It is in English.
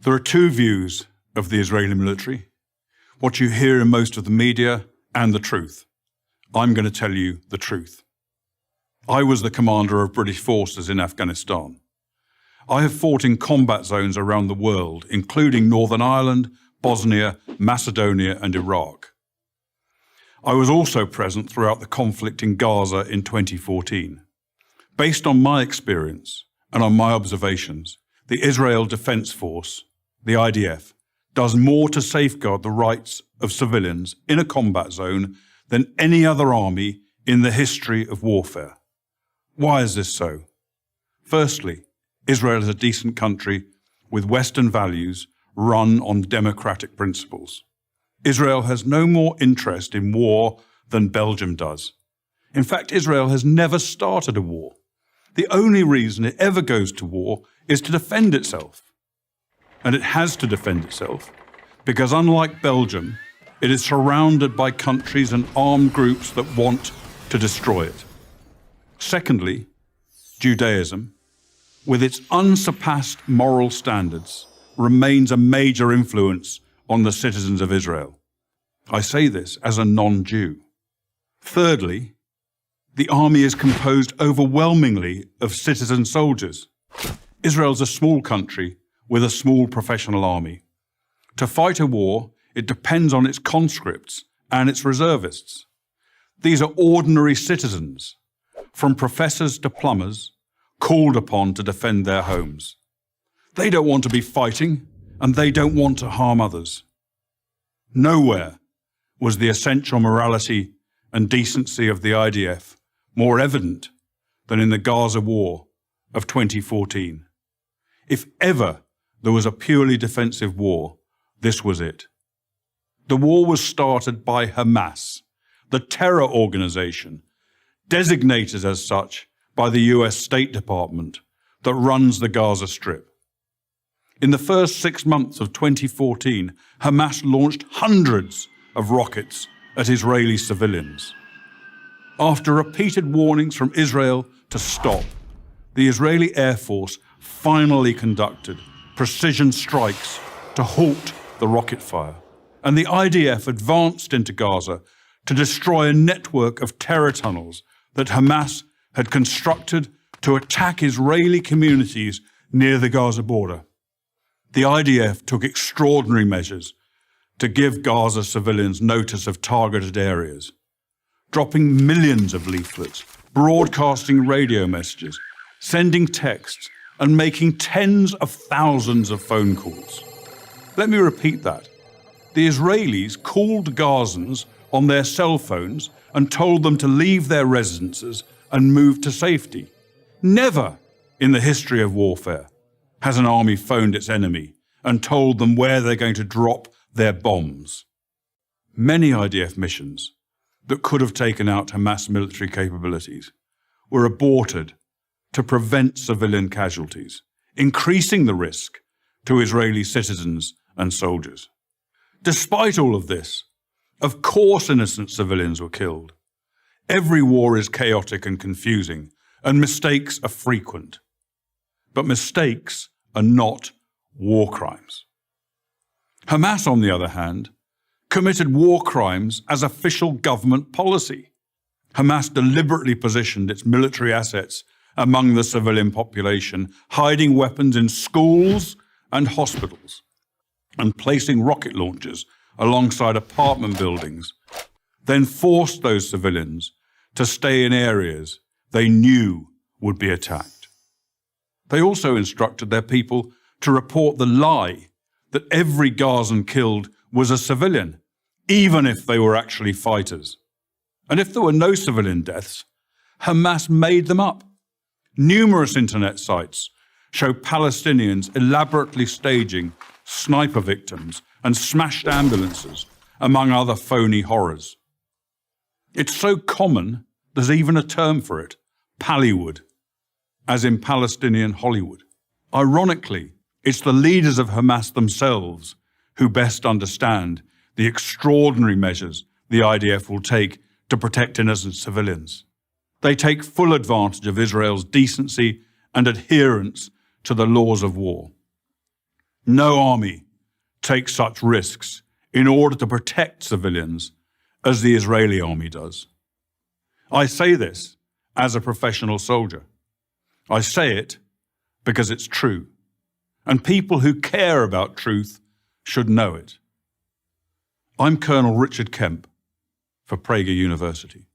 There are two views of the Israeli military, what you hear in most of the media and the truth. I'm going to tell you the truth. I was the commander of British forces in Afghanistan. I have fought in combat zones around the world, including Northern Ireland, Bosnia, Macedonia, and Iraq. I was also present throughout the conflict in Gaza in 2014. Based on my experience and on my observations, the Israel Defense Force, the IDF, does more to safeguard the rights of civilians in a combat zone than any other army in the history of warfare. Why is this so? Firstly, Israel is a decent country with Western values run on democratic principles. Israel has no more interest in war than Belgium does. In fact, Israel has never started a war. The only reason it ever goes to war is to defend itself. And it has to defend itself because, unlike Belgium, it is surrounded by countries and armed groups that want to destroy it. Secondly, Judaism, with its unsurpassed moral standards, remains a major influence on the citizens of Israel. I say this as a non-Jew. Thirdly, the army is composed overwhelmingly of citizen soldiers. Israel's a small country with a small professional army. To fight a war, it depends on its conscripts and its reservists. These are ordinary citizens, from professors to plumbers, called upon to defend their homes. They don't want to be fighting, and they don't want to harm others. Nowhere was the essential morality and decency of the IDF more evident than in the Gaza War of 2014. If ever there was a purely defensive war, this was it. The war was started by Hamas, the terror organization, designated as such by the US State Department that runs the Gaza Strip. In the first 6 months of 2014, Hamas launched hundreds of rockets at Israeli civilians. After repeated warnings from Israel to stop, the Israeli Air Force finally conducted precision strikes to halt the rocket fire, and the IDF advanced into Gaza to destroy a network of terror tunnels that Hamas had constructed to attack Israeli communities near the Gaza border. The IDF took extraordinary measures to give Gaza civilians notice of targeted areas, dropping millions of leaflets, broadcasting radio messages, sending texts, and making tens of thousands of phone calls. Let me repeat that. The Israelis called Gazans on their cell phones and told them to leave their residences and move to safety. Never in the history of warfare has an army phoned its enemy and told them where they're going to drop their bombs. Many IDF missions that could have taken out Hamas military capabilities were aborted to prevent civilian casualties, increasing the risk to Israeli citizens and soldiers. Despite all of this, of course innocent civilians were killed. Every war is chaotic and confusing, and mistakes are frequent. But mistakes are not war crimes. Hamas, on the other hand, committed war crimes as official government policy. Hamas deliberately positioned its military assets among the civilian population, hiding weapons in schools and hospitals, and placing rocket launchers alongside apartment buildings, then forced those civilians to stay in areas they knew would be attacked. They also instructed their people to report the lie that every Gazan killed was a civilian, even if they were actually fighters. And if there were no civilian deaths, Hamas made them up. Numerous internet sites show Palestinians elaborately staging sniper victims and smashed ambulances, among other phony horrors. It's so common, there's even a term for it, Pallywood, as in Palestinian Hollywood. Ironically, it's the leaders of Hamas themselves who best understand the extraordinary measures the IDF will take to protect innocent civilians. They take full advantage of Israel's decency and adherence to the laws of war. No army takes such risks in order to protect civilians as the Israeli army does. I say this as a professional soldier. I say it because it's true, and people who care about truth should know it. I'm Colonel Richard Kemp for Prager University.